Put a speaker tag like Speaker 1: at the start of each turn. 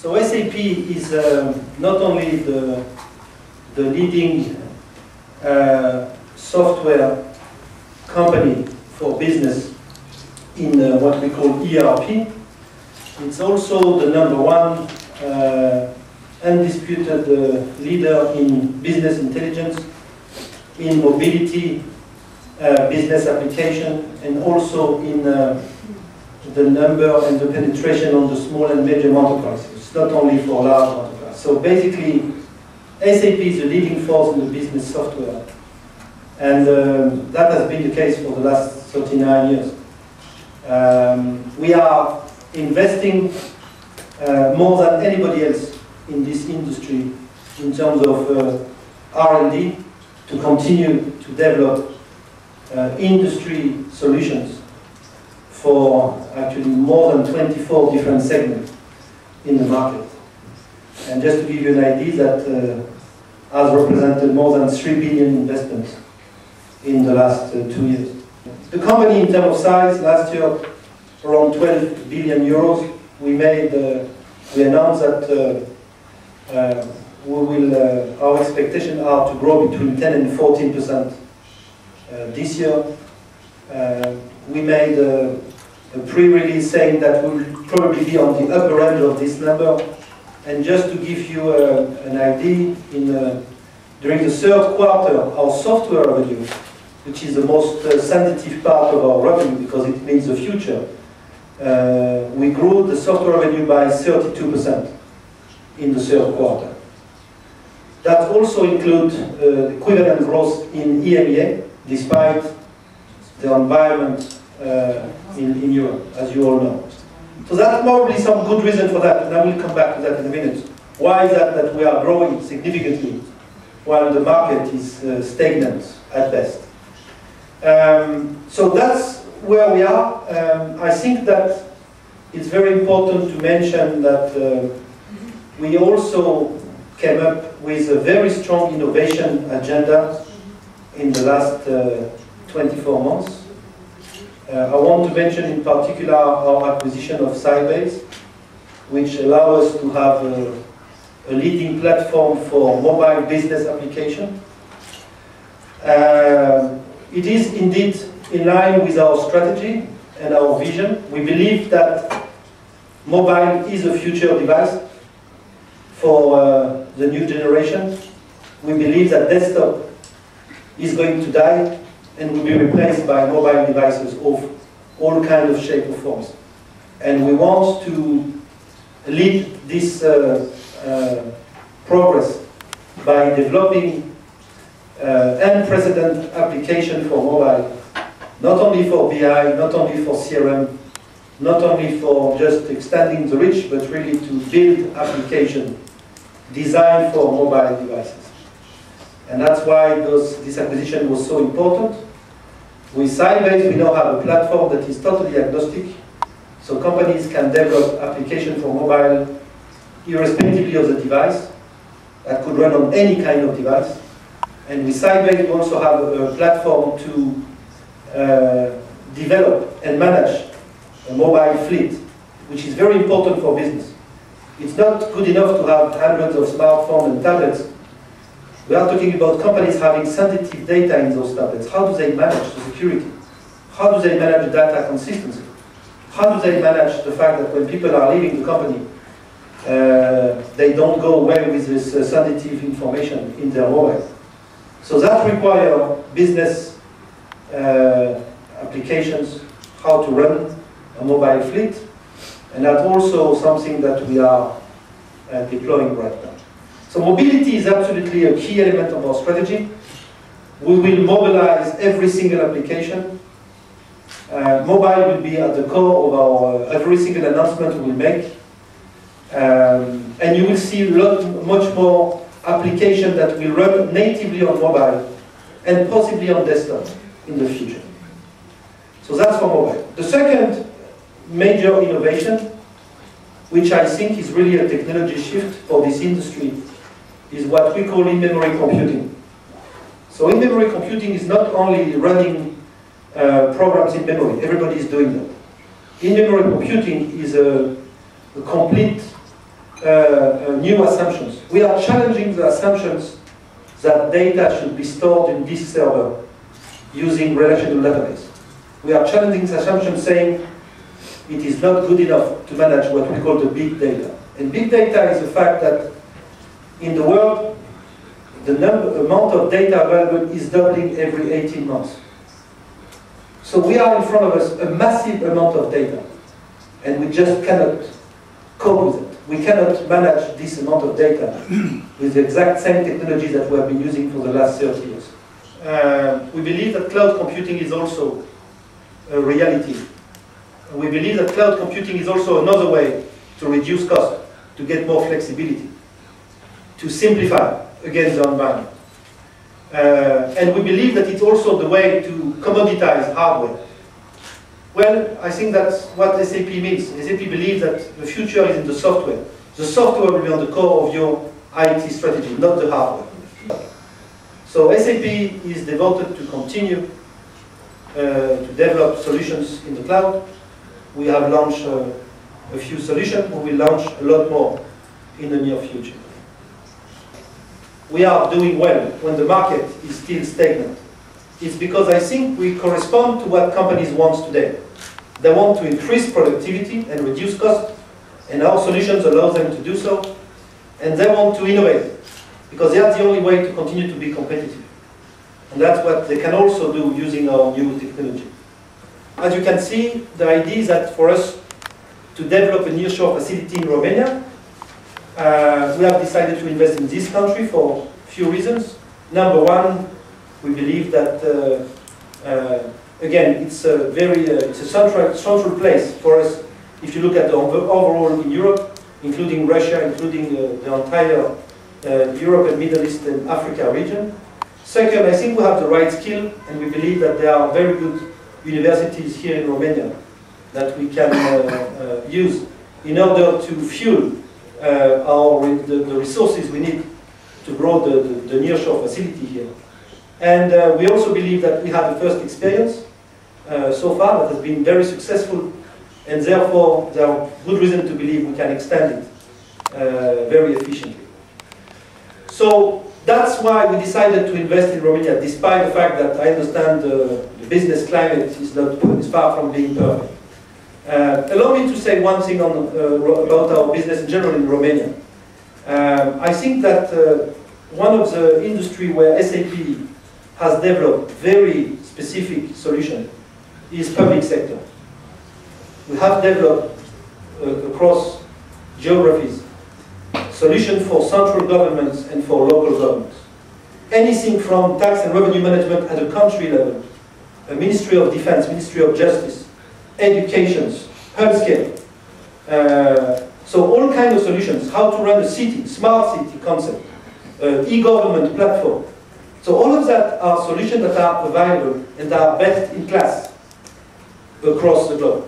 Speaker 1: So SAP is not only the leading software company for business in what we call ERP, it's also the #1 undisputed leader in business intelligence, in mobility, business application, and also in the number and the penetration on the small and medium enterprises. It's not only for large enterprises. So basically, SAP is the leading force in the business software. And that has been the case for the last 39 years. We are investing more than anybody else in this industry in terms of R&D to continue to develop industry solutions for actually more than 24 different segments in the market. And just to give you an idea, that has represented more than 3 billion investments in the last 2 years. The company, in terms of size, last year around 12 billion euros. We announced that our expectations are to grow between 10 and 14% this year. We made a pre-release saying that we will probably be on the upper end of this number. And just to give you an idea, during the third quarter, our software revenue, which is the most sensitive part of our revenue because it means the future, we grew the software revenue by 32% in the third quarter. That also includes equivalent growth in EMEA, despite the environment in Europe, as you all know. So that's probably some good reason for that, and I will come back to that in a minute. Why is that we are growing significantly while the market is stagnant at best? So that's where we are. I think that it's very important to mention that we also came up with a very strong innovation agenda in the last 24 months. I want to mention in particular our acquisition of Sybase, which allows us to have a leading platform for mobile business application. It is indeed in line with our strategy and our vision. We believe that mobile is a future device for the new generation. We believe that desktop is going to die and will be replaced by mobile devices of all kinds of shape or forms. And we want to lead this progress by developing unprecedented application for mobile, not only for BI, not only for CRM, not only for just extending the reach, but really to build application designed for mobile devices. And that's why this acquisition was so important. With Sybase, we now have a platform that is totally agnostic, so companies can develop application for mobile irrespectively of the device, that could run on any kind of device. And with Sybase, we also have a platform to develop and manage a mobile fleet, which is very important for business. It's not good enough to have hundreds of smartphones and tablets. We are talking about companies having sensitive data in those tablets. How do they manage the security? How do they manage the data consistency? How do they manage the fact that when people are leaving the company, they don't go away with this sensitive information in their mobile? So that requires business applications, how to run a mobile fleet, and that's also something that we are deploying right now. So mobility is absolutely a key element of our strategy. We will mobilize every single application. Mobile will be at the core of our every single announcement we will make. And you will see much more application that will run natively on mobile and possibly on desktop in the future. So that's for mobile. The second major innovation, which I think is really a technology shift for this industry, is what we call in-memory computing. So in-memory computing is not only running programs in memory. Everybody is doing that. In-memory computing is a complete new assumptions. We are challenging the assumptions that data should be stored in this server using relational database. We are challenging the assumption saying it is not good enough to manage what we call the big data. And big data is the fact that in the world, the amount of data available is doubling every 18 months. So we are in front of us a massive amount of data, and we just cannot cope with it. We cannot manage this amount of data with the exact same technology that we have been using for the last 30 years. We believe that cloud computing is also a reality. We believe that cloud computing is also another way to reduce cost, to get more flexibility, to simplify, again, the environment. And we believe that it's also the way to commoditize hardware. Well, I think that's what SAP means. SAP believes that the future is in the software. The software will be on the core of your IT strategy, not the hardware. So SAP is devoted to continue to develop solutions in the cloud. We have launched a few solutions. We will launch a lot more in the near future. We are doing well when the market is still stagnant. It's because I think we correspond to what companies want today. They want to increase productivity and reduce cost, and our solutions allow them to do so. And they want to innovate, because that's the only way to continue to be competitive. And that's what they can also do using our new technology. As you can see, the idea is that for us to develop a nearshore facility in Romania, we have decided to invest in this country for a few reasons. Number one, we believe that, again, it's a it's a central place for us. If you look at the overall in Europe, including Russia, including the entire Europe and Middle East and Africa region. Second, I think we have the right skill, and we believe that there are very good universities here in Romania that we can use in order to fuel the resources we need to grow the nearshore facility here. And we also believe that we have the first experience so far that has been very successful, and therefore there are good reason to believe we can extend it very efficiently. So that's why we decided to invest in Romania, despite the fact that I understand the business climate is far from being perfect. Allow me to say one thing about our business in general in Romania. I think that one of the industry where SAP has developed very specific solution is public sector. We have developed across geographies solution for central governments and for local governments. Anything from tax and revenue management at a country level, a Ministry of Defense, Ministry of Justice, education, healthcare. So all kinds of solutions, how to run a city, smart city concept, e-government platform. So all of that are solutions that are available and are best in class across the globe.